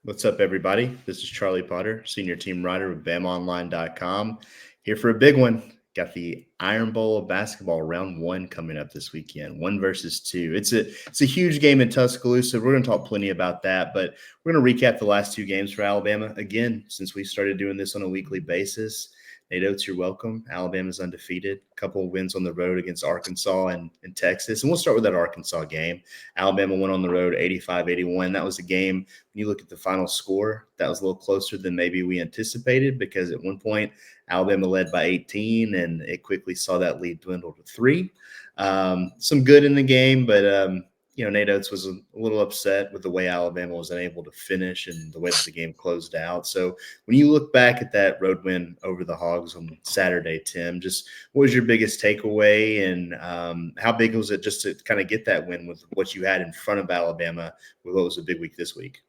What's up, everybody? This is Charlie Potter, senior team writer with BamaOnLine.com. Here for a big one. Got the Iron Bowl of basketball round one coming up this weekend, 1 versus 2. It's a huge game in Tuscaloosa. We're going to talk plenty about that, but we're going to recap the last two games for Alabama. Again, since we started doing this on a weekly basis, Nate Oates, you're welcome. Alabama's undefeated. A couple of wins on the road against Arkansas and Texas. And we'll start with that Arkansas game. Alabama went on the road 85-81. That was a game, when you look at the final score, that was a little closer than maybe we anticipated, because at one point Alabama led by 18, and it quickly saw that lead dwindle to 3. Some good in the game, but Nate Oates was a little upset with the way Alabama was unable to finish and the way that the game closed out. So when you look back at that road win over the Hogs on Saturday, Tim, just what was your biggest takeaway, and how big was it just to kind of get that win with what you had in front of Alabama with what was a big week this week?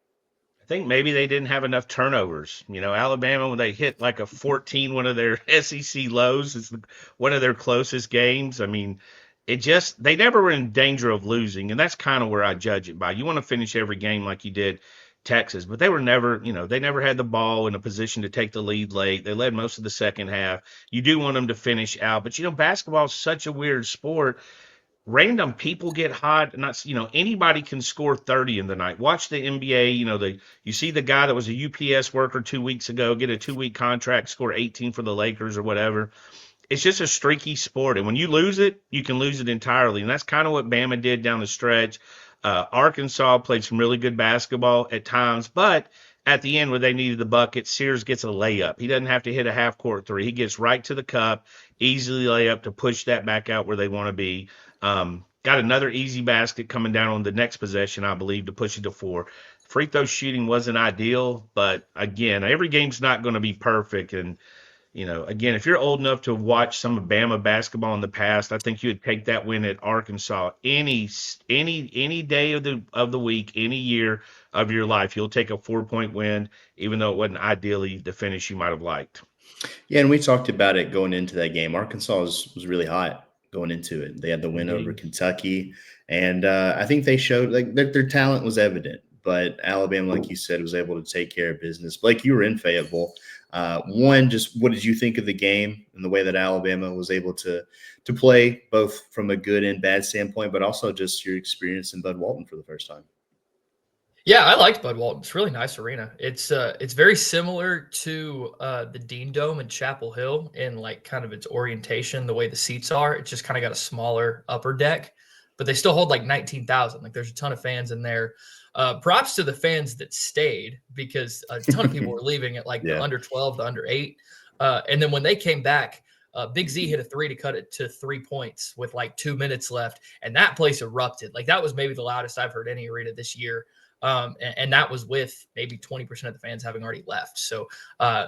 I think maybe they didn't have enough turnovers. Alabama, when they hit like a 14, one of their SEC lows, is one of their closest games. I mean, they never were in danger of losing, and that's kind of where I judge it by. You want to finish every game like you did Texas, but they were never, they never had the ball in a position to take the lead late. They led most of the second half. You do want them to finish out, but basketball is such a weird sport. Random people get hot. Not, anybody can score 30 in the night. Watch the NBA. You see the guy that was a UPS worker 2 weeks ago get a 2-week contract, score 18 for the Lakers or whatever. It's just a streaky sport, and when you lose it, you can lose it entirely, and that's kind of what Bama did down the stretch. Arkansas played some really good basketball at times, but at the end, where they needed the bucket, Sears gets a layup. He doesn't have to hit a half-court three. He gets right to the cup, easily layup to push that back out where they want to be. Got another easy basket coming down on the next possession, I believe, to push it to 4. Free throw shooting wasn't ideal, but again, every game's not going to be perfect. And, again, if you're old enough to watch some of Bama basketball in the past, I think you would take that win at Arkansas any day of the week, any year of your life. You'll take a 4-point win, even though it wasn't ideally the finish you might have liked. Yeah, and we talked about it going into that game. Arkansas was really hot going into it. They had the win over Kentucky, and I think they showed like their talent was evident. But Alabama, like you said, was able to take care of business. Blake, you were in Fayetteville. One, just what did you think of the game and the way that Alabama was able to play, both from a good and bad standpoint, but also just your experience in Bud Walton for the first time? Yeah, I liked Bud Walton. It's a really nice arena. It's very similar to the Dean Dome in Chapel Hill in like kind of its orientation, the way the seats are. It's just kind of got a smaller upper deck, but they still hold like 19,000. Like there's a ton of fans in there. Props to the fans that stayed, because a ton of people were leaving at like the under 12, the under 8. And then when they came back, Big Z hit a 3 to cut it to 3 points with like 2 minutes left. And that place erupted. Like that was maybe the loudest I've heard any arena this year. And that was with maybe 20% of the fans having already left. So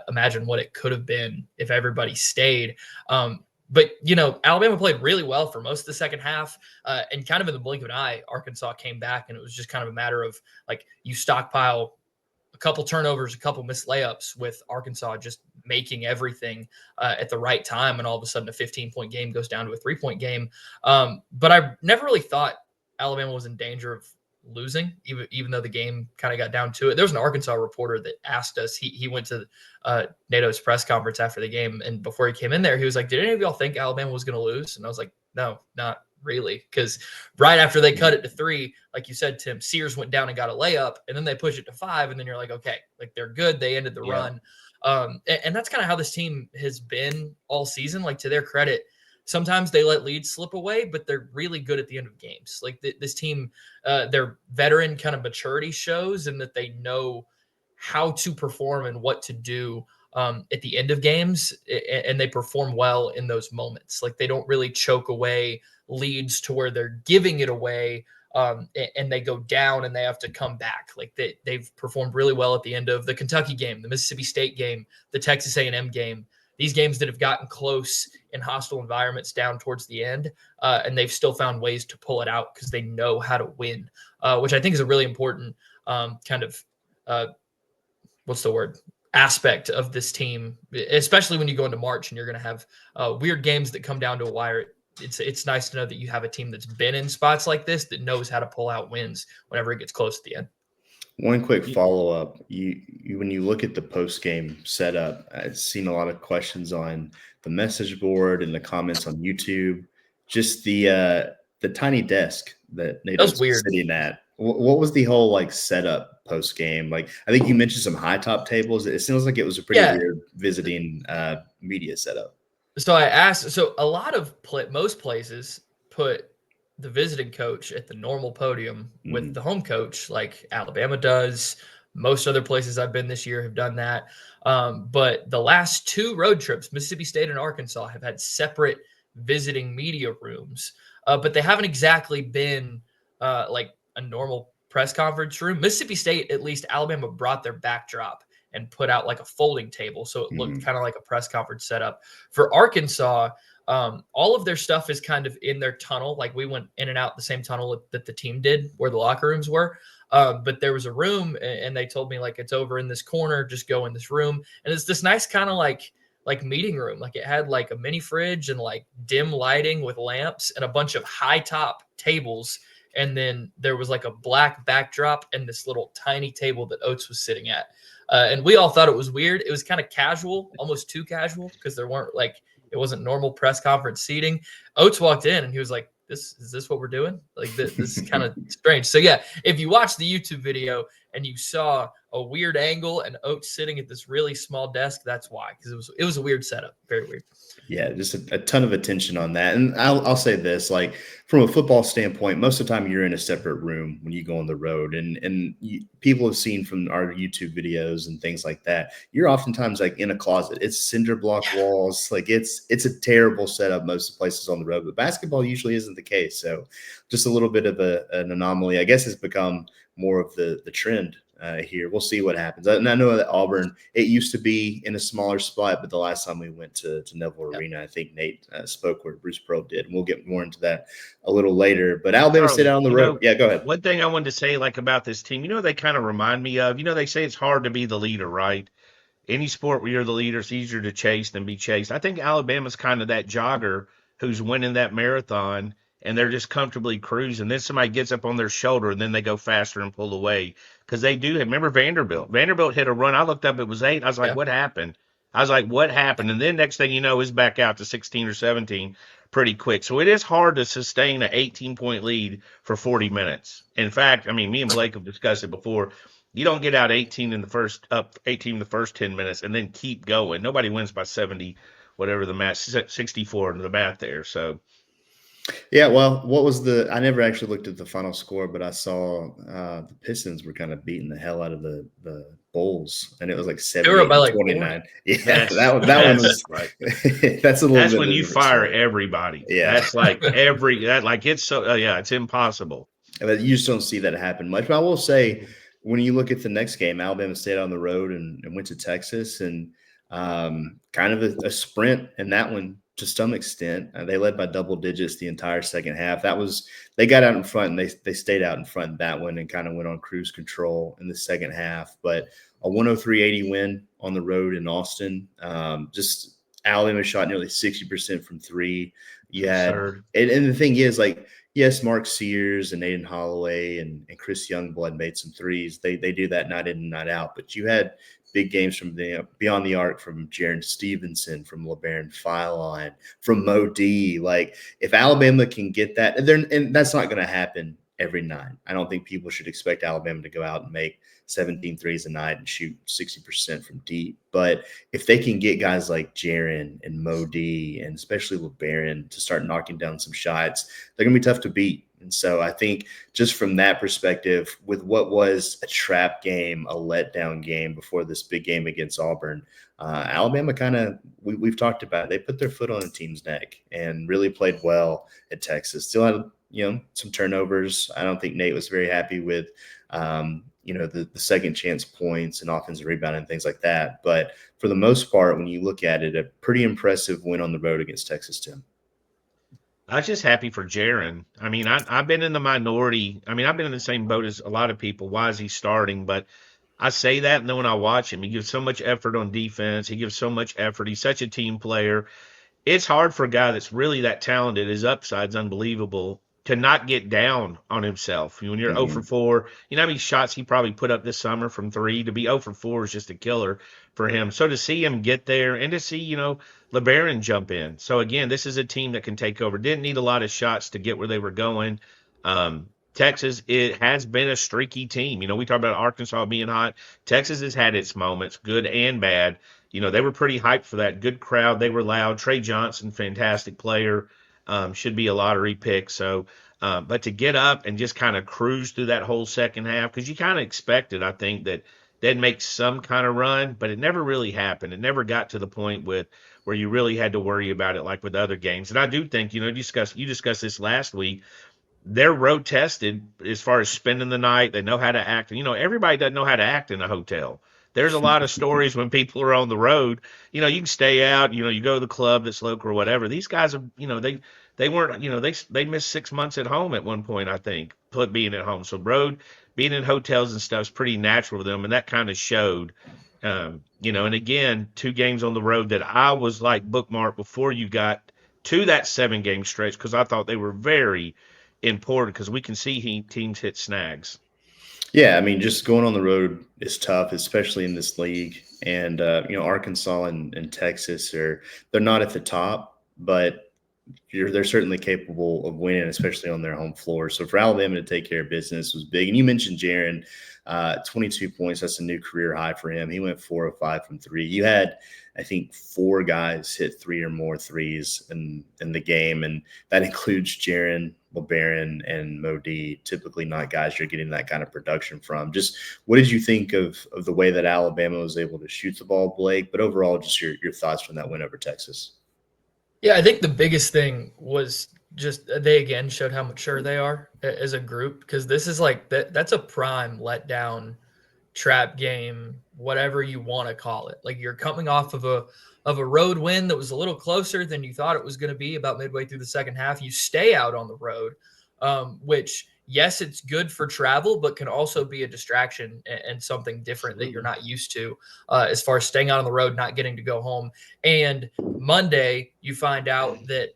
imagine what it could have been if everybody stayed. But, Alabama played really well for most of the second half. And kind of in the blink of an eye, Arkansas came back, and it was just kind of a matter of like you stockpile a couple turnovers, a couple missed layups, with Arkansas just making everything at the right time. And all of a sudden a 15-point game goes down to a 3-point game. But I never really thought Alabama was in danger of losing, even though the game kind of got down to it. There was an Arkansas reporter that asked us, he went to NATO's press conference after the game, and before he came in there, he was like, did any of y'all think Alabama was going to lose? And I was like, no, not really, because right after they cut it to 3, like you said, Tim, Sears went down and got a layup, and then they push it to 5, and then you're like, okay, like they're good, they ended the run. And that's kind of how this team has been all season. Like, to their credit, sometimes they let leads slip away, but they're really good at the end of games. Like this team, their veteran kind of maturity shows, and that they know how to perform and what to do at the end of games, and they perform well in those moments. Like they don't really choke away leads to where they're giving it away, and they go down and they have to come back. Like they've performed really well at the end of the Kentucky game, the Mississippi State game, the Texas A&M game. These games that have gotten close in hostile environments down towards the end, and they've still found ways to pull it out because they know how to win, which I think is a really important aspect of this team, especially when you go into March and you're going to have weird games that come down to a wire. It's nice to know that you have a team that's been in spots like this that knows how to pull out wins whenever it gets close at the end. One quick You- follow-up. You when you look at the post-game setup, I've seen a lot of questions on the message board and the comments on YouTube. Just the tiny desk that Nate That was Oates was weird. sitting at. What was the whole like setup post-game? Like I think you mentioned some high top tables. It seems like it was a pretty Yeah. weird visiting media setup. So I asked. So a lot of most places put the visiting coach at the normal podium with the home coach, like Alabama does. Most other places I've been this year have done that. But the last two road trips, Mississippi State and Arkansas, have had separate visiting media rooms, but they haven't exactly been like a normal press conference room. Mississippi State, at least, Alabama brought their backdrop and put out like a folding table, so it looked kind of like a press conference setup. For Arkansas, all of their stuff is kind of in their tunnel. Like we went in and out the same tunnel that the team did, where the locker rooms were. But there was a room, and they told me like it's over in this corner. Just go in this room, and it's this nice kind of like meeting room. Like it had like a mini fridge and like dim lighting with lamps and a bunch of high top tables. And then there was like a black backdrop and this little tiny table that Oates was sitting at. And we all thought it was weird. It was kind of casual, almost too casual, because there weren't like, it wasn't normal press conference seating. Oates walked in and he was like, is this what we're doing? Like this is kind of strange. So yeah, if you watch the YouTube video and you saw a weird angle and Oates sitting at this really small desk, that's why, because it was a weird setup. Very weird. Yeah, just a ton of attention on that. And I'll say this, like from a football standpoint, most of the time you're in a separate room when you go on the road. And people have seen from our YouTube videos and things like that, you're oftentimes like in a closet. It's cinder block walls. Like it's a terrible setup most of the places on the road. But basketball usually isn't the case. So just a little bit of an anomaly. I guess has become more of the trend here. We'll see what happens. And I know that Auburn, it used to be in a smaller spot, but the last time we went to Neville Arena, I think Nate spoke where Bruce Pearl did. And we'll get more into that a little later. But Alabama stayed out on the road. Yeah, go ahead. One thing I wanted to say like about this team, they kind of remind me of, they say it's hard to be the leader, right? Any sport where you're the leader, it's easier to chase than be chased. I think Alabama's kind of that jogger who's winning that marathon and they're just comfortably cruising. Then somebody gets up on their shoulder and then they go faster and pull away. Because they do. Remember Vanderbilt? Vanderbilt hit a run. I looked up, it was 8. I was like, what happened? And then next thing you know, it's back out to 16 or 17 pretty quick. So it is hard to sustain an 18-point lead for 40 minutes. In fact, me and Blake have discussed it before. You don't get out 18 in the first 10 minutes and then keep going. Nobody wins by 70, whatever the math, 64 in the math there. So. Yeah, well, I never actually looked at the final score, but I saw the Pistons were kind of beating the hell out of the Bulls, and it was like 78-29. Yeah, that one was right. That's a little. That's bit when you fire everybody. Yeah, that's like it's so. It's impossible. But you just don't see that happen much. But I will say, when you look at the next game, Alabama stayed on the road and went to Texas, and kind of a sprint in that one. To some extent, they led by double digits the entire second half. They got out in front and they stayed out in front in that one and kind of went on cruise control in the second half. But a 103-80 win on the road in Austin. Just Alabama shot nearly 60% from three. And the thing is, like, yes, Mark Sears and Aiden Holloway and Chris Youngblood made some threes. They do that night in and night out. But you had big games from beyond the arc from Jaron Stevenson, from LeBaron Philon, from Mo D. Like, if Alabama can get that, and that's not going to happen every night. I don't think people should expect Alabama to go out and make 17 threes a night and shoot 60% from deep. But if they can get guys like Jaron and Mo D, and especially LeBaron, to start knocking down some shots, they're going to be tough to beat. And so I think just from that perspective, with what was a trap game, a letdown game before this big game against Auburn, Alabama kind of, we've talked about it, they put their foot on a team's neck and really played well at Texas. Still had, some turnovers. I don't think Nate was very happy with, the second chance points and offensive rebound and things like that. But for the most part, when you look at it, a pretty impressive win on the road against Texas, Tim. I was just happy for Jaron. I've been in the minority. I've been in the same boat as a lot of people. Why is he starting? But I say that, and then when I watch him, he gives so much effort on defense. He gives so much effort. He's such a team player. It's hard for a guy that's really that talented. His upside's unbelievable to not get down on himself. When you're 0 for Mhm. 4, you know how many shots he probably put up this summer from 3? To be 0 for 4 is just a killer for him. So to see him get there and to see, LeBaron jump in. So again, this is a team that can take over. Didn't need a lot of shots to get where they were going. Texas, it has been a streaky team. We talk about Arkansas being hot. Texas has had its moments, good and bad. They were pretty hyped for that. Good crowd. They were loud. Trey Johnson, fantastic player. Should be a lottery pick. So, but to get up and just kind of cruise through that whole second half, because you kind of expected, I think, that they'd make some kind of run, but it never really happened. It never got to the point where you really had to worry about it like with other games. And I do think, you discussed this last week. They're road tested as far as spending the night. They know how to act. Everybody doesn't know how to act in a hotel. There's a lot of stories when people are on the road. You can stay out. You go to the club that's local or whatever. These guys are, they weren't, they missed 6 months at home at one point, I think, being at home. So being in hotels and stuff is pretty natural to them, and that kind of showed. And again, 2 games on the road that I was like bookmarked before you got to that 7-game stretch, because I thought they were very important, because we can see teams hit snags. Yeah, I mean, just going on the road is tough, especially in this league. And Arkansas and Texas they're not at the top, but they're certainly capable of winning, especially on their home floor. So for Alabama to take care of business was big. And you mentioned Jaren, 22 points. That's a new career high for him. He went 4 of 5 from 3. You had, I think, 4 guys hit 3 or more threes in the game, and that includes Jaren, LeBaron, and Modi. Typically not guys you're getting that kind of production from. Just what did you think of the way that Alabama was able to shoot the ball, Blake? But overall, just your thoughts from that win over Texas. Yeah, I think the biggest thing was just they again showed how mature they are as a group, because this is like that's a prime letdown trap game, whatever you want to call it. Like, you're coming off of a road win that was a little closer than you thought it was going to be about midway through the second half. You stay out on the road, which, yes, it's good for travel, but can also be a distraction and something different that you're not used to, as far as staying out on the road, not getting to go home. And Monday, you find out that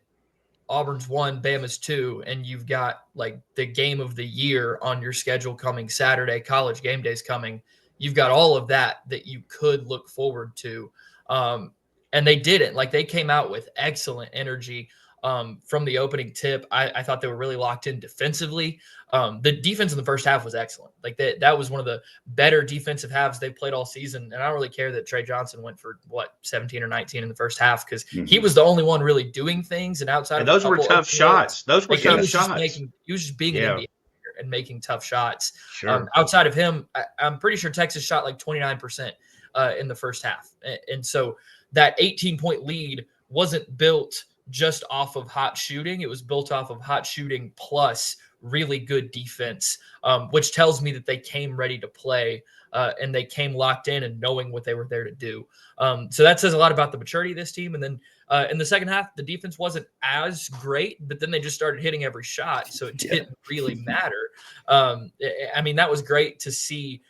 Auburn's 1, Bama's 2, and you've got like the game of the year on your schedule coming Saturday, college game days coming. You've got all of that you could look forward to. And they didn't. Like, they came out with excellent energy from the opening tip. I thought they were really locked in defensively. The defense in the first half was excellent. Like, that was one of the better defensive halves they played all season. And I don't really care that Trey Johnson went for 17 or 19 in the first half, because he was the only one really doing things. And outside And of those were tough shots. Those were tough shots. He was just being an NBA player and making tough shots. Sure. Outside of him, I'm pretty sure Texas shot like 29% in the first half. And so that 18-point lead wasn't built just off of hot shooting. It was built off of hot shooting plus really good defense, which tells me that they came ready to play and they came locked in and knowing what they were there to do. So that says a lot about the maturity of this team. And then in the second half, the defense wasn't as great, but then they just started hitting every shot, so it didn't really matter. I mean, that was great to see.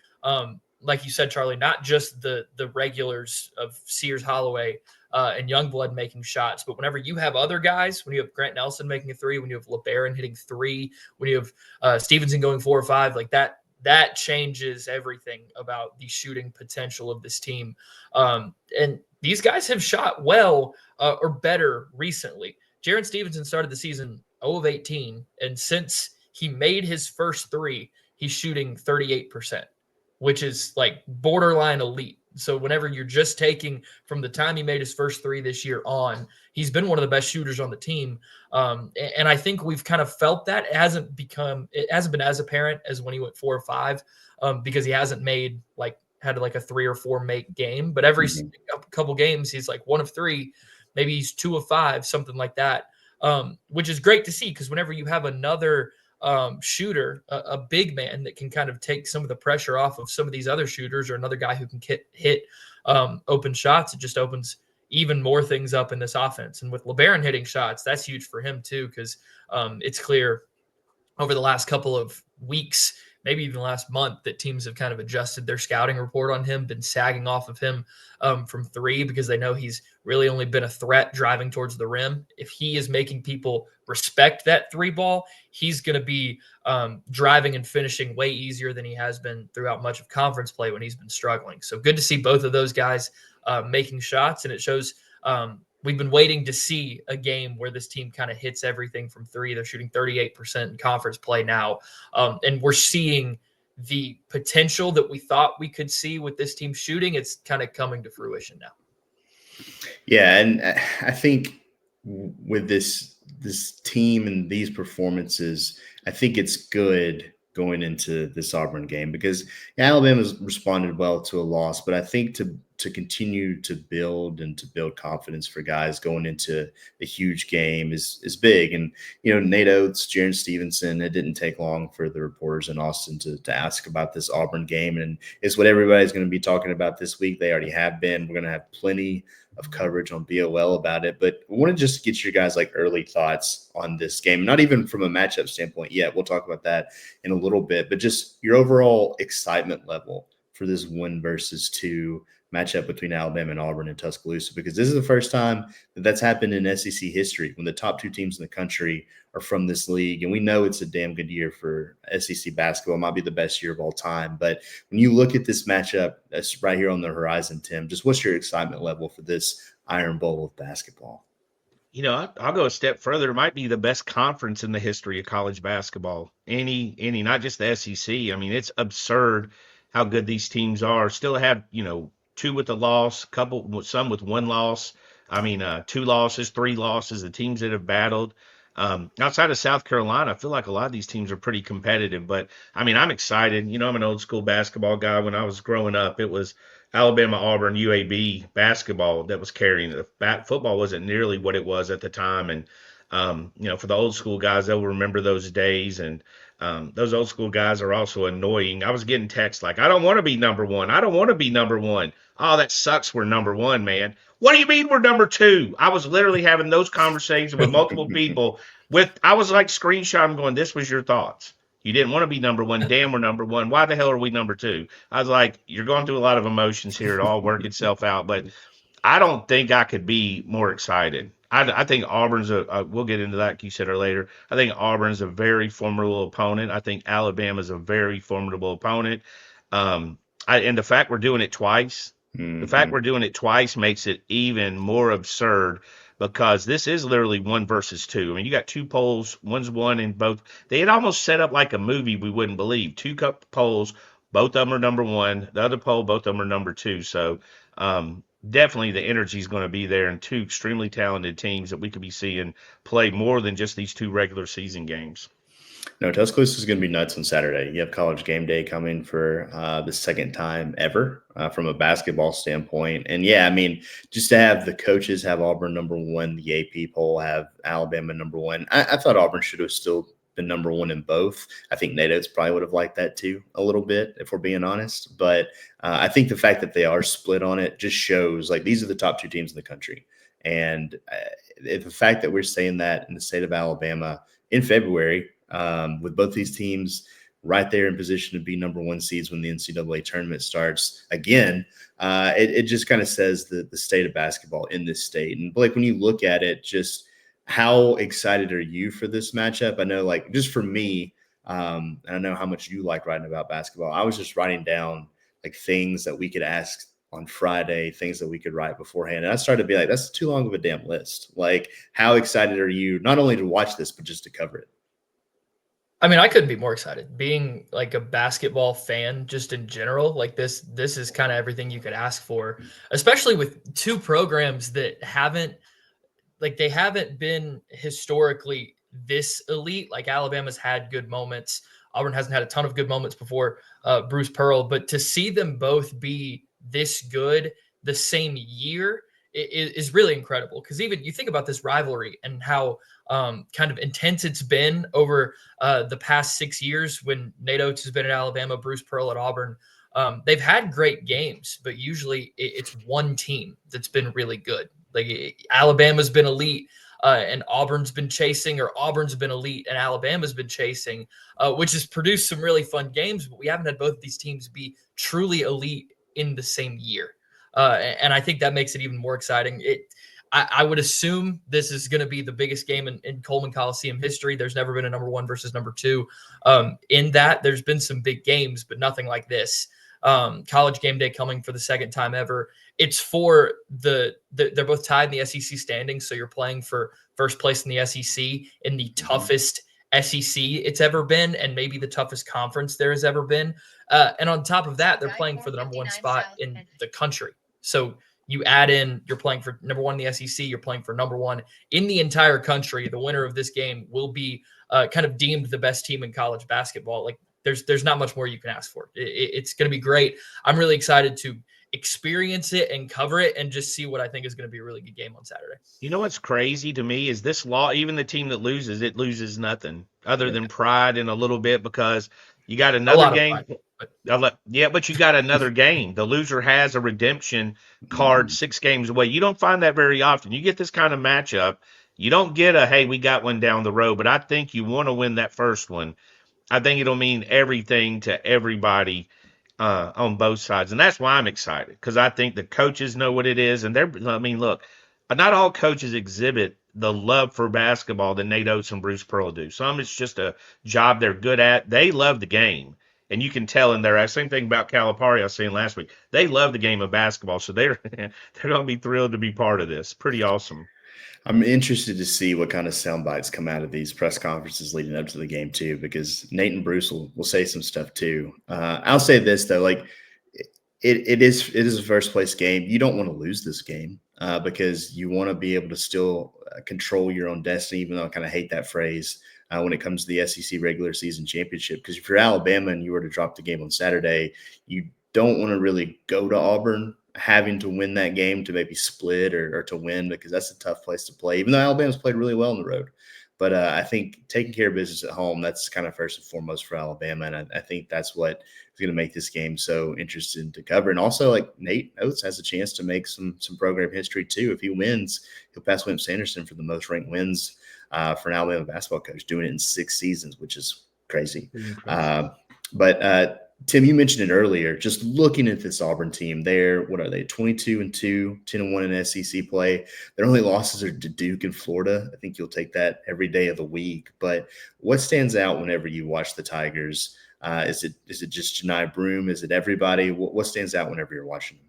Like you said, Charlie, not just the regulars of Sears Holloway and Youngblood making shots, but whenever you have other guys, when you have Grant Nelson making a 3, when you have LeBaron hitting 3, when you have Stevenson going 4 or 5, like that changes everything about the shooting potential of this team. And these guys have shot well or better recently. Jaren Stevenson started the season 0 of 18, and since he made his first 3, he's shooting 38%. Which is like borderline elite. So whenever you're just taking from the time he made his first 3 this year on, he's been one of the best shooters on the team. And I think we've kind of felt that. It hasn't been as apparent as when he went 4 or 5, because he hasn't had like a 3 or 4 make game. But every couple games, he's like 1 of 3, maybe he's 2 of 5, something like that, which is great to see, because whenever you have another shooter, a big man that can kind of take some of the pressure off of some of these other shooters, or another guy who can hit open shots, it just opens even more things up in this offense. And with LeBaron hitting shots, that's huge for him too, because it's clear over the last couple of weeks maybe even last month, that teams have kind of adjusted their scouting report on him, been sagging off of him from three because they know he's really only been a threat driving towards the rim. If he is making people respect that three ball, he's going to be driving and finishing way easier than he has been throughout much of conference play when he's been struggling. So good to see both of those guys making shots, and it shows we've been waiting to see a game where this team kind of hits everything from three. They're shooting 38% in conference play now, and we're seeing the potential that we thought we could see with this team shooting. It's kind of coming to fruition now. Yeah, and I think with this team and these performances, I think it's good going into this Auburn game because Alabama's responded well to a loss, but I think to continue to build confidence for guys going into a huge game is big. And, Nate Oates, Jaron Stevenson, it didn't take long for the reporters in Austin to ask about this Auburn game. And it's what everybody's going to be talking about this week. They already have been. We're going to have plenty of coverage on BOL about it, but I want to just get your guys early thoughts on this game, not even from a matchup standpoint yet. We'll talk about that in a little bit, but just your overall excitement level for this 1-2 matchup between Alabama and Auburn in Tuscaloosa, because this is the first time that's happened in SEC history when the top two teams in the country are from this league. And we know it's a damn good year for SEC basketball. It might be the best year of all time. But when you look at this matchup that's right here on the horizon, Tim, just what's your excitement level for this Iron Bowl of basketball? I'll go a step further. It might be the best conference in the history of college basketball. Any, not just the SEC. I mean, it's absurd how good these teams are. Still have, two with a loss, some with one loss. I mean, 2 losses, 3 losses, the teams that have battled. Outside of South Carolina, I feel like a lot of these teams are pretty competitive. But, I mean, I'm excited. I'm an old school basketball guy. When I was growing up, it was Alabama-Auburn UAB basketball that was carrying it. Football wasn't nearly what it was at the time. And, for the old school guys, they'll remember those days. And those old school guys are also annoying. I was getting texts like, I don't want to be number one. I don't want to be number one. Oh, that sucks. We're number one, man. What do you mean we're number 2? I was literally having those conversations with multiple people. I was screenshotting going, this was your thoughts. You didn't want to be number one. Damn, we're number one. Why the hell are we number 2? I was like, you're going through a lot of emotions here. It all work itself out. But I don't think I could be more excited. I think Auburn's we'll get into that, like you said later. I think Auburn's a very formidable opponent. I think Alabama's a very formidable opponent. And the fact we're doing it twice, the fact we're doing it twice makes it even more absurd because this is literally 1-2. I mean, you got 2 polls, one's one in both. They had almost set up like a movie we wouldn't believe. 2 polls, both of them are number 1. The other poll, both of them are number 2. So definitely the energy is going to be there, and 2 extremely talented teams that we could be seeing play more than just these 2 regular season games. No, Tuscaloosa is going to be nuts on Saturday. You have College Game Day coming for the second time ever from a basketball standpoint. And, yeah, I mean, just to have the coaches have Auburn number 1, the AP poll have Alabama number 1. I thought Auburn should have still been number 1 in both. I think Nate Oates probably would have liked that too a little bit, if we're being honest. But I think the fact that they are split on it just shows, these are the top 2 teams in the country. And the fact that we're saying that in the state of Alabama in February, with both these teams right there in position to be number 1 seeds when the NCAA tournament starts again, it just kind of says the state of basketball in this state. And Blake, when you look at it, just how excited are you for this matchup? I know, just for me, and I know how much you like writing about basketball. I was just writing down things that we could ask on Friday, things that we could write beforehand. And I started to be like, that's too long of a damn list. How excited are you not only to watch this, but just to cover it? I mean, I couldn't be more excited. Being a basketball fan just in general, this is kind of everything you could ask for, especially with 2 programs that haven't been historically this elite. Alabama's had good moments. Auburn hasn't had a ton of good moments before Bruce Pearl, but to see them both be this good the same year is really incredible. Because even you think about this rivalry and how kind of intense it's been over the past 6 years when Nate Oates has been at Alabama, Bruce Pearl at Auburn. They've had great games, but usually it's one team that's been really good. Alabama's been elite and Auburn's been chasing, or Auburn's been elite and Alabama's been chasing, which has produced some really fun games, but we haven't had both of these teams be truly elite in the same year. And I think that makes it even more exciting. I would assume this is going to be the biggest game in Coleman Coliseum history. There's never been a number 1 versus number 2. In that, there's been some big games, but nothing like this. College game day coming for the second time ever. It's for they're both tied in the SEC standings, so you're playing for first place in the SEC in the toughest SEC it's ever been, and maybe the toughest conference there has ever been. And on top of that, they're playing for the number 1 spot in the country. So you add in, you're playing for number 1 in the SEC, you're playing for number 1 in the entire country. The winner of this game will be kind of deemed the best team in college basketball. Like there's not much more you can ask for. It's going to be great. I'm really excited to experience it and cover it and just see what I think is going to be a really good game on Saturday. You know what's crazy to me is this law, even the team that loses, it loses nothing other than pride and a little bit, because you got another game. Yeah, but you got another game. The loser has a redemption card 6 games away. You don't find that very often. You get this kind of matchup. You don't get a, hey, we got one down the road, but I think you want to win that first one. I think it'll mean everything to everybody on both sides. And that's why I'm excited, because I think the coaches know what it is. And look, not all coaches exhibit the love for basketball that Nate Oates and Bruce Pearl do. Some it's just a job they're good at. They love the game. And you can tell in their same thing about Calipari I was saying last week. They love the game of basketball, so they're going to be thrilled to be part of this. Pretty awesome. I'm interested to see what kind of sound bites come out of these press conferences leading up to the game too, because Nate and Bruce will say some stuff too. I'll say this though, like it is a first place game. You don't want to lose this game because you want to be able to still control your own destiny, even though I kind of hate that phrase. When it comes to the SEC regular season championship, because if you're Alabama and you were to drop the game on Saturday, you don't want to really go to Auburn having to win that game to maybe split or to win, because that's a tough place to play, even though Alabama's played really well on the road. But I think taking care of business at home, that's kind of first and foremost for Alabama. And I think that's what is going to make this game so interesting to cover. And also, like, Nate Oates has a chance to make some program history too. If he wins, he'll pass William Sanderson for the most ranked wins for an Alabama basketball coach, doing it in 6 seasons, which is crazy. But Tim, you mentioned it earlier, just looking at this Auburn team, what are they, 22-2, 10-1 in SEC play. Their only losses are to Duke and Florida. I think you'll take that every day of the week. But what stands out whenever you watch the Tigers? Is it just Janai Broome? Is it everybody? What stands out whenever you're watching them?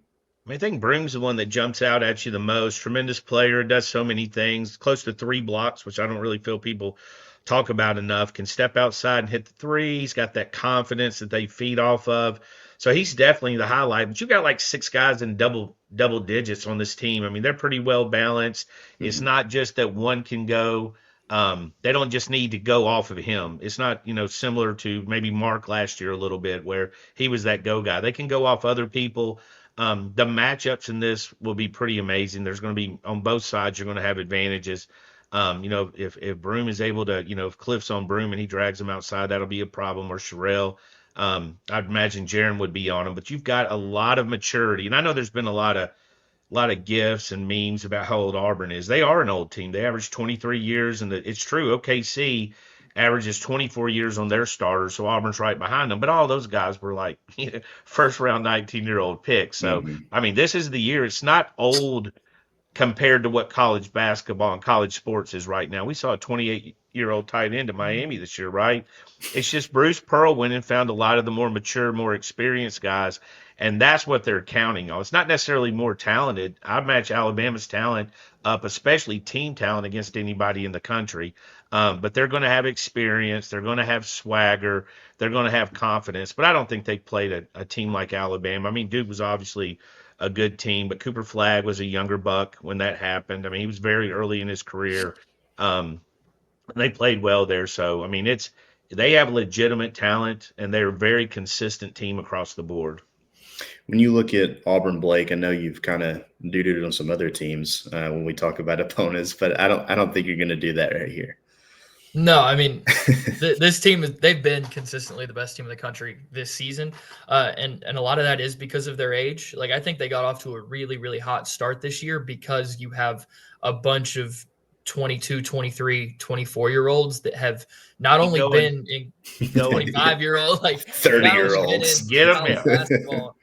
I think Broome's the one that jumps out at you the most. Tremendous player, does so many things, close to 3 blocks, which I don't really feel people talk about enough. Can step outside and hit the 3. He's got that confidence that they feed off of. So he's definitely the highlight. But you got like 6 guys in double digits on this team. I mean, they're pretty well balanced. Mm-hmm. It's not just that one can go. They don't just need to go off of him. It's not, similar to maybe Mark last year a little bit where he was that go guy. They can go off other people. The matchups in this will be pretty amazing. There's going to be, on both sides, you're going to have advantages. If Broome is able to, if Cliff's on Broome and he drags him outside, that'll be a problem. Or Sherelle, I'd imagine Jaron would be on him. But you've got a lot of maturity, and I know there's been a lot of gifs and memes about how old Auburn is. They are an old team. They average 23 years, and it's true. OKC averages 24 years on their starters, so Auburn's right behind them. But all those guys were like first-round 19-year-old picks. So, I mean, this is the year. It's not old compared to what college basketball and college sports is right now. We saw a 28-year-old tight end at Miami this year, right? It's just Bruce Pearl went and found a lot of the more mature, more experienced guys, and that's what they're counting on. It's not necessarily more talented. I match Alabama's talent up, especially team talent, against anybody in the country. But they're going to have experience. They're going to have swagger. They're going to have confidence. But I don't think they played a team like Alabama. I mean, Duke was obviously a good team, but Cooper Flagg was a younger buck when that happened. I mean, he was very early in his career. They played well there. So, I mean, they have legitimate talent, and they're a very consistent team across the board. When you look at Auburn, Blake, I know you've kind of doo-dooed on some other teams when we talk about opponents, but I don't think you're going to do that right here. No, I mean, this team, they've been consistently the best team in the country this season. And a lot of that is because of their age. Like, I think they got off to a really, really hot start this year because you have a bunch of 22, 23, 24-year-olds that have not only been in 25-year-old, like 30-year-olds. Get them college in. basketball.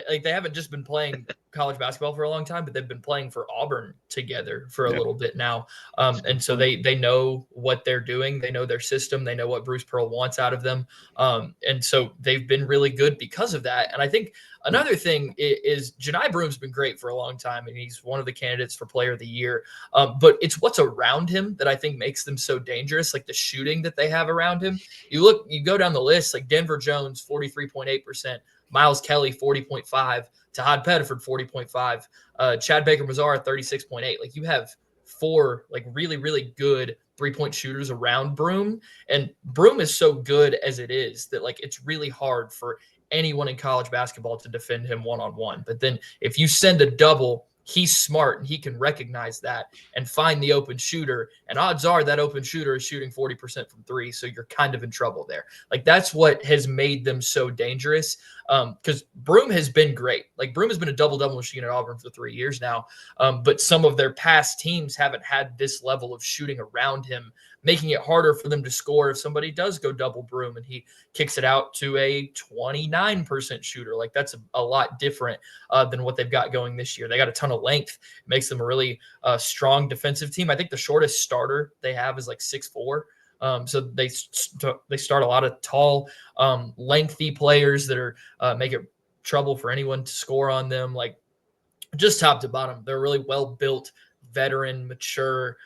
Like they haven't just been playing college basketball for a long time, but they've been playing for Auburn together for a little bit now. And so they know what they're doing. They know their system. They know what Bruce Pearl wants out of them. And so they've been really good because of that. And I think another thing is Janai Broom's been great for a long time, and he's one of the candidates for Player of the Year. But it's what's around him that I think makes them so dangerous, like the shooting that they have around him. You go down the list, like Denver Jones, 43.8%, Miles Kelly, 40.5%, Tahad Pettiford, 40.5%, Chad Baker-Mazara, 36.8%. Like you have four like really, really good three-point shooters around Broom. And Broom is so good as it is that like it's really hard for anyone in college basketball to defend him one-on-one. But then if you send a double, he's smart and he can recognize that and find the open shooter. And odds are that open shooter is shooting 40% from three. So you're kind of in trouble there. Like that's what has made them so dangerous. Because Broom has been great. Like Broom has been a double-double machine at Auburn for 3 years now. But some of their past teams haven't had this level of shooting around him, making it harder for them to score if somebody does go double Broom and he kicks it out to a 29% shooter. Like that's a lot different than what they've got going this year. They got a ton of length. It makes them a really strong defensive team. I think the shortest starter they have is like 6'4". So they start a lot of tall, lengthy players that are make it trouble for anyone to score on them. Like just top to bottom, they're a really well-built, veteran, mature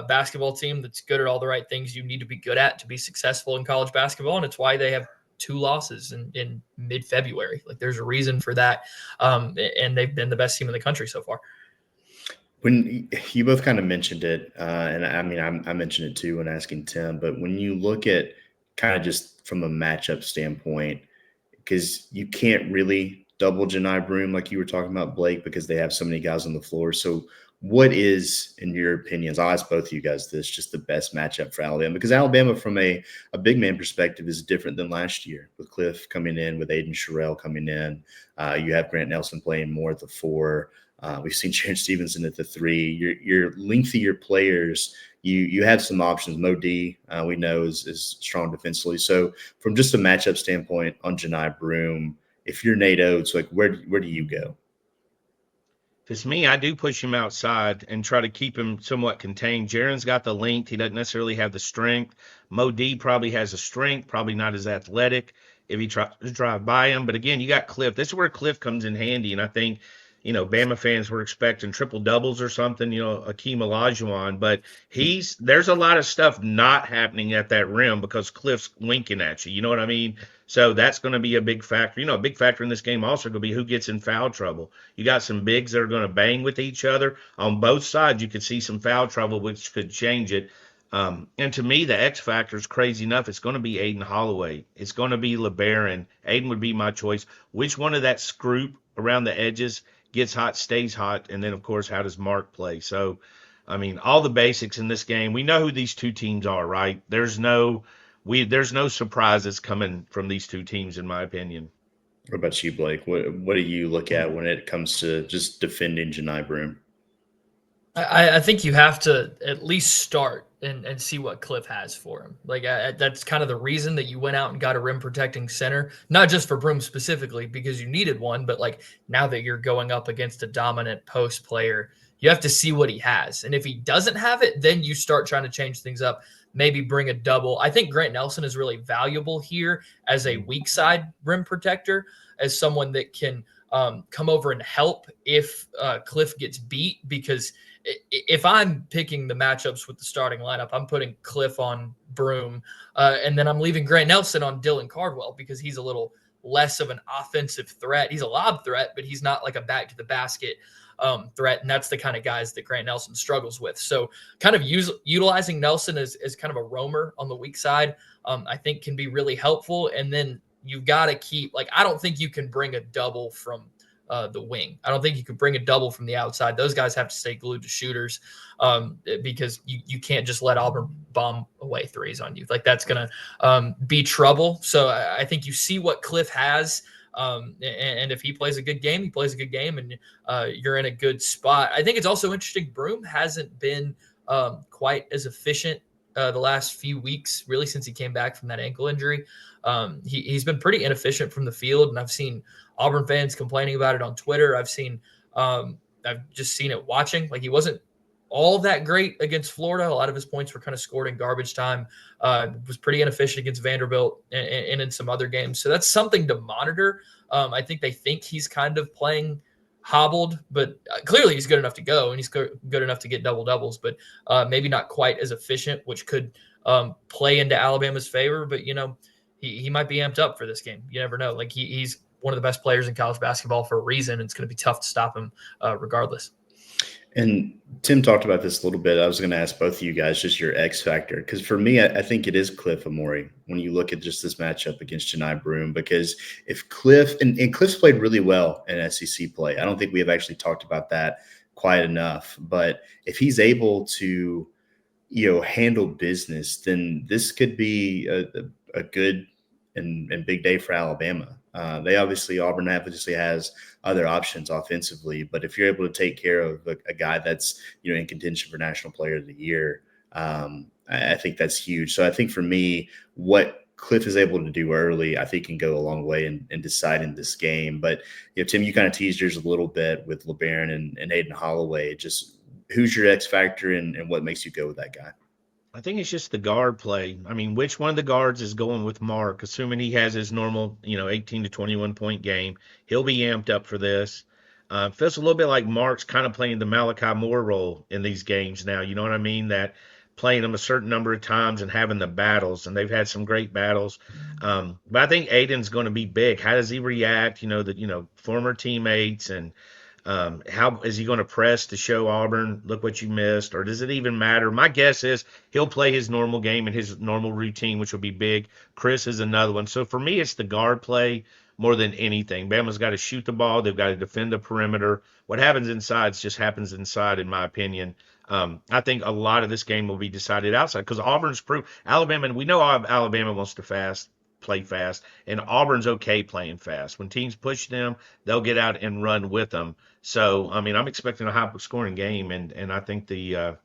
basketball team that's good at all the right things you need to be good at to be successful in college basketball. And it's why they have 2 losses in mid-February. Like there's a reason for that. And they've been the best team in the country so far. When you both kind of mentioned it, and I mean, I mentioned it too when asking Tim, but when you look at kind of just from a matchup standpoint, because you can't really double Janai Broom like you were talking about, Blake, because they have so many guys on the floor. So what is, in your opinions, I'll ask both of you guys this, just the best matchup for Alabama? Because Alabama, from a big man perspective, is different than last year, with Cliff coming in, with Aiden Sherrill coming in. You have Grant Nelson playing more at the 4. We've seen Sharon Stevenson at the 3. Your lengthier players, you have some options. Mo D, we know, is strong defensively. So from just a matchup standpoint on Janai Broom, if you're Nate Oates, like where do you go? If it's me, I do push him outside and try to keep him somewhat contained. Jaron's got the length. He doesn't necessarily have the strength. Mo D probably has the strength, probably not as athletic if he tries to drive by him. But again, you got Cliff. This is where Cliff comes in handy. And I think, Bama fans were expecting triple doubles or something, Akeem Olajuwon, but there's a lot of stuff not happening at that rim because Cliff's winking at you. You know what I mean? So that's going to be a big factor. A big factor in this game also going to be who gets in foul trouble. You got some bigs that are going to bang with each other on both sides. You could see some foul trouble, which could change it. And to me, the X factor is crazy enough. It's going to be Aiden Holloway. It's going to be LeBaron. Aiden would be my choice. Which one of that group around the edges gets hot, stays hot, and then, of course, how does Mark play? So, I mean, all the basics in this game. We know who these two teams are, right? There's no surprises coming from these two teams, in my opinion. What about you, Blake? What do you look at when it comes to just defending Janai Broom? I think you have to at least start and see what Cliff has for him. Like that's kind of the reason that you went out and got a rim protecting center, not just for Broom specifically because you needed one, but like now that you're going up against a dominant post player, you have to see what he has. And if he doesn't have it, then you start trying to change things up. Maybe bring a double. I think Grant Nelson is really valuable here as a weak side rim protector, as someone that can come over and help if Cliff gets beat, because if I'm picking the matchups with the starting lineup, I'm putting Cliff on Broom, and then I'm leaving Grant Nelson on Dylan Cardwell because he's a little less of an offensive threat. He's a lob threat, but he's not like a back to the basket threat, and that's the kind of guys that Grant Nelson struggles with. So kind of utilizing Nelson as kind of a roamer on the weak side, I think can be really helpful. And then you've got to keep, like, I don't think you can bring a double from the wing. I don't think you could bring a double from the outside. Those guys have to stay glued to shooters because you can't just let Auburn bomb away threes on you. Like that's going to be trouble. So I think you see what Cliff has. And if he plays a good game, he plays a good game, and you're in a good spot. I think it's also interesting. Broom hasn't been quite as efficient the last few weeks, really since he came back from that ankle injury. He's been pretty inefficient from the field, and I've seen Auburn fans complaining about it on Twitter. I've just seen it watching. Like, he wasn't all that great against Florida. A lot of his points were kind of scored in garbage time. Was pretty inefficient against Vanderbilt and in some other games. So that's something to monitor. I think they think he's kind of playing hobbled, but clearly he's good enough to go, and he's good enough to get double doubles, but maybe not quite as efficient, which could play into Alabama's favor. But, he might be amped up for this game. You never know. Like, he's one of the best players in college basketball for a reason. And it's going to be tough to stop him regardless. And Tim talked about this a little bit. I was going to ask both of you guys just your X factor, because for me, I think it is Cliff Amore when you look at just this matchup against Janai Broome, because if Cliff – and Cliff's played really well in SEC play. I don't think we have actually talked about that quite enough. But if he's able to, handle business, then this could be a good and big day for Alabama. Auburn obviously has other options offensively, but if you're able to take care of a guy that's, in contention for National Player of the Year, I think that's huge. So I think for me, what Cliff is able to do early, I think can go a long way in deciding this game. But, Tim, you kind of teased yours a little bit with LeBaron and Aiden Holloway. Just who's your X factor and what makes you go with that guy? I think it's just the guard play. I mean, which one of the guards is going with Mark, assuming he has his normal, 18 to 21 point game? He'll be amped up for this. Feels a little bit like Mark's kind of playing the Malachi Moore role in these games now. You know what I mean? That playing them a certain number of times and having the battles, and they've had some great battles. But I think Aiden's going to be big. How does he react? Former teammates, and how is he going to press to show Auburn, look what you missed, or does it even matter? My guess is he'll play his normal game and his normal routine, which will be big. Chris is another one. So for me, it's the guard play more than anything. Bama's got to shoot the ball. They've got to defend the perimeter. What happens inside just happens inside, in my opinion. I think a lot of this game will be decided outside, because Auburn's proved Alabama, and we know Alabama wants to play fast, and Auburn's okay playing fast. When teams push them, they'll get out and run with them. So, I mean, I'm expecting a high-scoring game, and I think the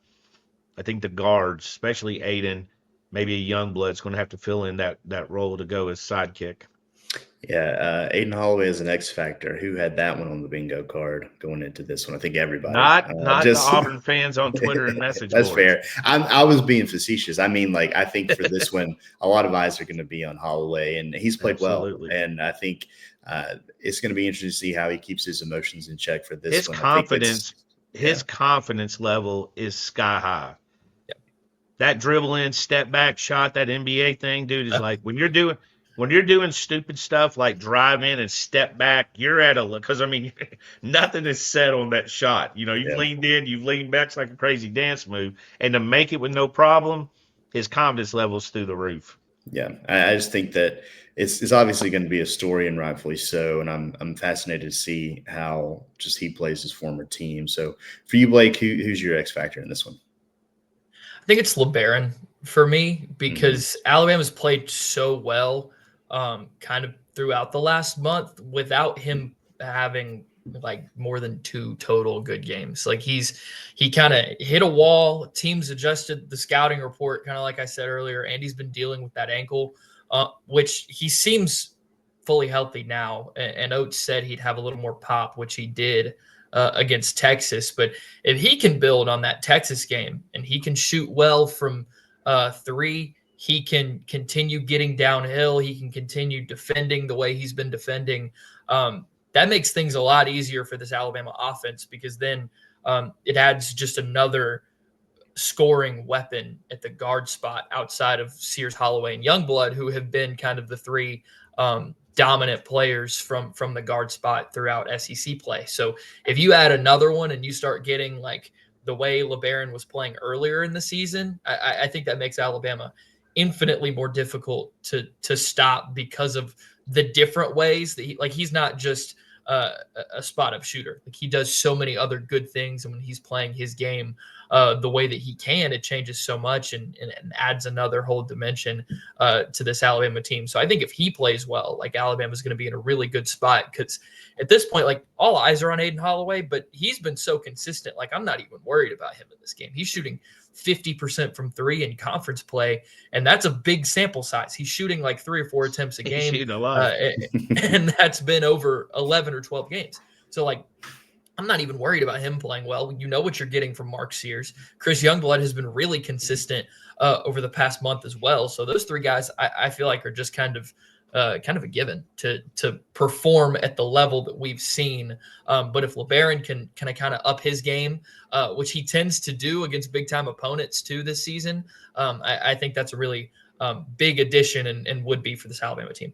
guards, especially Aiden, maybe a young blood, is going to have to fill in that role to go as sidekick. Yeah, Aiden Holloway is an X factor. Who had that one on the bingo card going into this one? I think everybody. Not the Auburn fans on Twitter and message That's boards. fair. I was being facetious. I mean, I think for this one, a lot of eyes are going to be on Holloway, and he's played Absolutely. well. And I think it's going to be interesting to see how he keeps his emotions in check for this His one. His confidence level is sky high. Yep. That dribble in, step back shot, that NBA thing, dude, is like when you're doing stupid stuff like drive in and step back, you're at because I mean, nothing is set on that shot. You've leaned in, you've leaned back, it's like a crazy dance move, and to make it with no problem, his confidence level is through the roof. Yeah, I just think that it's obviously going to be a story, and rightfully so. And I'm fascinated to see how just he plays his former team. So for you, Blake, who's your X factor in this one? I think it's LeBaron for me, because Alabama's played so well kind of throughout the last month without him having like more than 2 total good games. Like, he kind of hit a wall. Teams adjusted the scouting report, kind of like I said earlier. Andy's been dealing with that ankle, which he seems fully healthy now. And Oates said he'd have a little more pop, which he did against Texas. But if he can build on that Texas game and he can shoot well from 3, he can continue getting downhill. He can continue defending the way he's been defending. That makes things a lot easier for this Alabama offense, because then it adds just another scoring weapon at the guard spot outside of Sears, Holloway, and Youngblood, who have been kind of the 3 dominant players from the guard spot throughout SEC play. So if you add another one and you start getting like the way LeBaron was playing earlier in the season, I think that makes Alabama infinitely more difficult to stop, because of the different ways that he's not just a spot up shooter. Like, he does so many other good things, and when he's playing his game the way that he can, it changes so much and adds another whole dimension to this Alabama team. So I think if he plays well, like, Alabama's going to be in a really good spot, because at this point, like, all eyes are on Aiden Holloway, but he's been so consistent. Like, I'm not even worried about him in this game. He's shooting 50% from three in conference play, and that's a big sample size. He's shooting like 3 or 4 attempts a game, shooting a lot. and that's been over 11 or 12 games. So, like, I'm not even worried about him playing well. You know what you're getting from Mark Sears. Chris Youngblood has been really consistent over the past month as well. So those 3 guys, I feel like, are just kind of a given to perform at the level that we've seen. But if LeBaron can kind of up his game, which he tends to do against big time opponents too this season, I think that's a really big addition and would be for this Alabama team.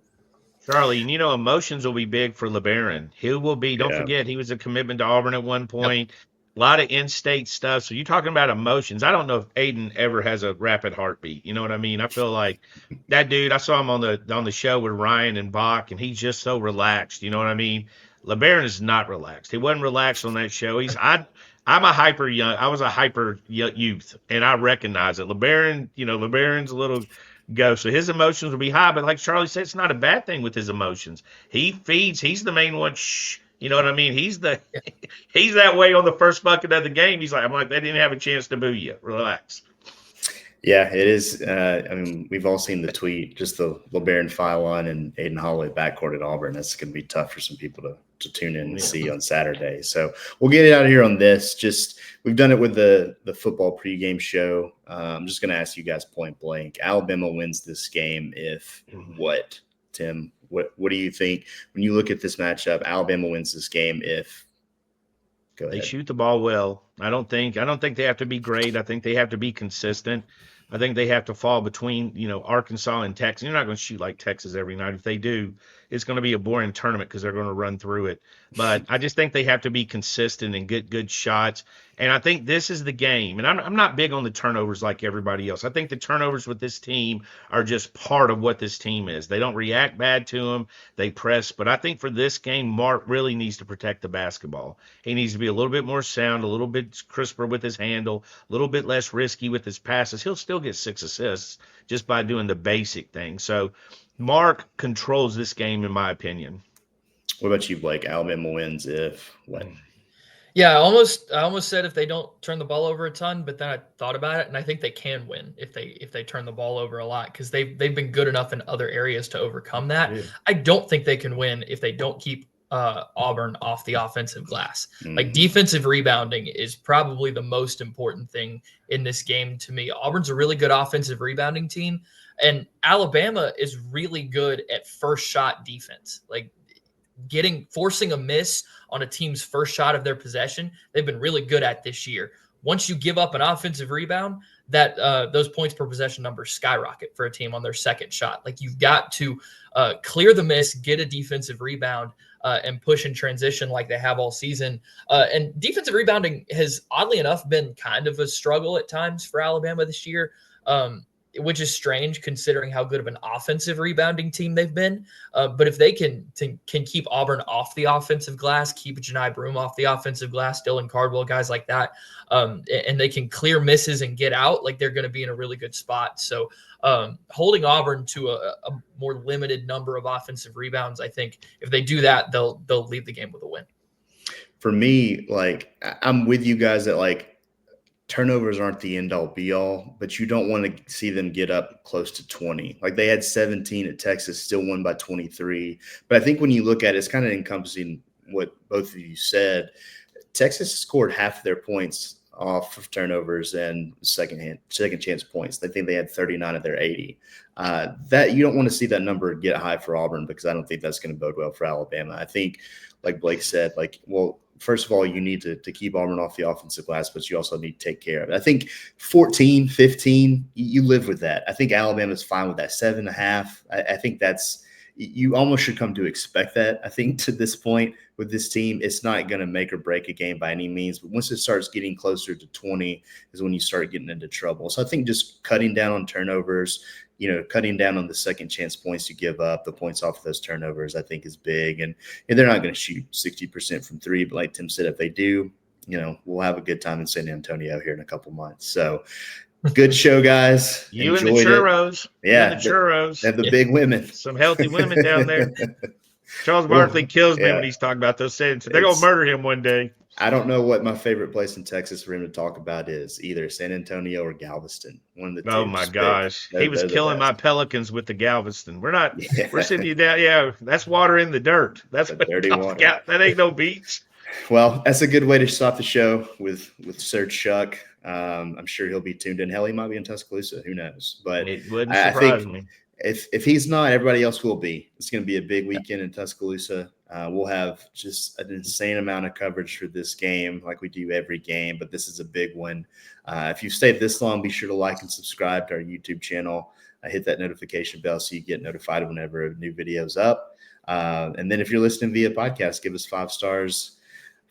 Charlie, and emotions will be big for LeBaron. He will be, don't forget, he was a commitment to Auburn at one point. Yep. A lot of in-state stuff. So you're talking about emotions. I don't know if Aiden ever has a rapid heartbeat. You know what I mean? I feel like that dude, I saw him on the show with Ryan and Bach, and he's just so relaxed. You know what I mean? LeBaron is not relaxed. He wasn't relaxed on that show. I was a hyper youth, and I recognize it. LeBaron's a little go. So his emotions will be high, but like Charlie said, it's not a bad thing with his emotions. He feeds. He's the main one. Shh. You know what I mean? He's that way on the first bucket of the game. He's like, I'm like, they didn't have a chance to boo you. Relax. Yeah, it is. I mean, we've all seen the tweet, just the LeBaron file on and Aiden Holloway backcourt at Auburn. That's going to be tough for some people to tune in and see on Saturday. So we'll get it out of here on this. Just we've done it with the football pregame show. I'm just going to ask you guys point blank. Alabama wins this game if what, Tim? What do you think when you look at this matchup? Alabama wins this game if – go ahead. They shoot the ball well. I don't think they have to be great. I think they have to be consistent. I think they have to fall between, Arkansas and Texas. You're not going to shoot like Texas every night. If they do, it's going to be a boring tournament because they're going to run through it. But I just think they have to be consistent and get good shots. And I think this is the game. And I'm not big on the turnovers like everybody else. I think the turnovers with this team are just part of what this team is. They don't react bad to them. They press. But I think for this game, Mark really needs to protect the basketball. He needs to be a little bit more sound, a little bit crisper with his handle, a little bit less risky with his passes. He'll still get 6 assists just by doing the basic thing. So Mark controls this game, in my opinion. What about you, Blake? Alabama wins if what? Yeah, I almost said if they don't turn the ball over a ton, but then I thought about it, and I think they can win if they turn the ball over a lot because they've been good enough in other areas to overcome that. Yeah. I don't think they can win if they don't keep Auburn off the offensive glass. Mm-hmm. Like, defensive rebounding is probably the most important thing in this game to me. Auburn's a really good offensive rebounding team, and Alabama is really good at first shot defense. Like, forcing a miss on a team's first shot of their possession, they've been really good at this year. Once you give up an offensive rebound, that those points per possession numbers skyrocket for a team on their second shot. Like, you've got to clear the miss, get a defensive rebound, and push in transition like they have all season. And defensive rebounding has, oddly enough, been kind of a struggle at times for Alabama this year, which is strange considering how good of an offensive rebounding team they've been. But if they can keep Auburn off the offensive glass, keep Janai Broome off the offensive glass, Dylan Cardwell, guys like that, and they can clear misses and get out, like, they're going to be in a really good spot. So holding Auburn to a more limited number of offensive rebounds, I think if they do that, they'll leave the game with a win. For me, like, I'm with you guys that, like, turnovers aren't the end all be all, but you don't want to see them get up close to 20. Like, they had 17 at Texas, still won by 23. But I think when you look at it, it's kind of encompassing what both of you said. Texas scored half of their points off of turnovers and second chance points. I think they had 39 of their 80. That you don't want to see that number get high for Auburn because I don't think that's going to bode well for Alabama. I think, like Blake said, first of all, you need to keep Auburn off the offensive glass, but you also need to take care of it. I think 14, 15, you live with that. I think Alabama's fine with that 7.5. I think that's – you almost should come to expect that. I think to this point with this team, it's not going to make or break a game by any means. But once it starts getting closer to 20 is when you start getting into trouble. So I think just cutting down on turnovers, cutting down on the second chance points you give up, the points off of those turnovers, I think is big. And they're not going to shoot 60% from three. But like Tim said, if they do, we'll have a good time in San Antonio here in a couple months. So good show, guys. You and the churros. Yeah. The churros. And the big women. Some healthy women down there. Charles Barkley kills me yeah. when he's talking about those things. They're going to murder him one day. I don't know what my favorite place in Texas for him to talk about is, either San Antonio or Galveston. One of the two. Oh my gosh. He was they're killing my Pelicans with the Galveston. We're sending you down. Yeah, that's water in the dirt. That's what dirty water. That ain't no beach. Well, that's a good way to stop the show with Sir Chuck. I'm sure he'll be tuned in. Hell, he might be in Tuscaloosa. Who knows? But it wouldn't surprise me. If he's not, everybody else will be. It's going to be a big weekend in Tuscaloosa. We'll have just an insane amount of coverage for this game, like we do every game, but this is a big one. If you've stayed this long, be sure to like and subscribe to our YouTube channel. Hit that notification bell so you get notified whenever a new video is up. And then if you're listening via podcast, give us 5 stars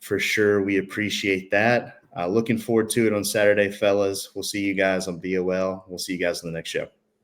for sure. We appreciate that. Looking forward to it on Saturday, fellas. We'll see you guys on BOL. We'll see you guys on the next show.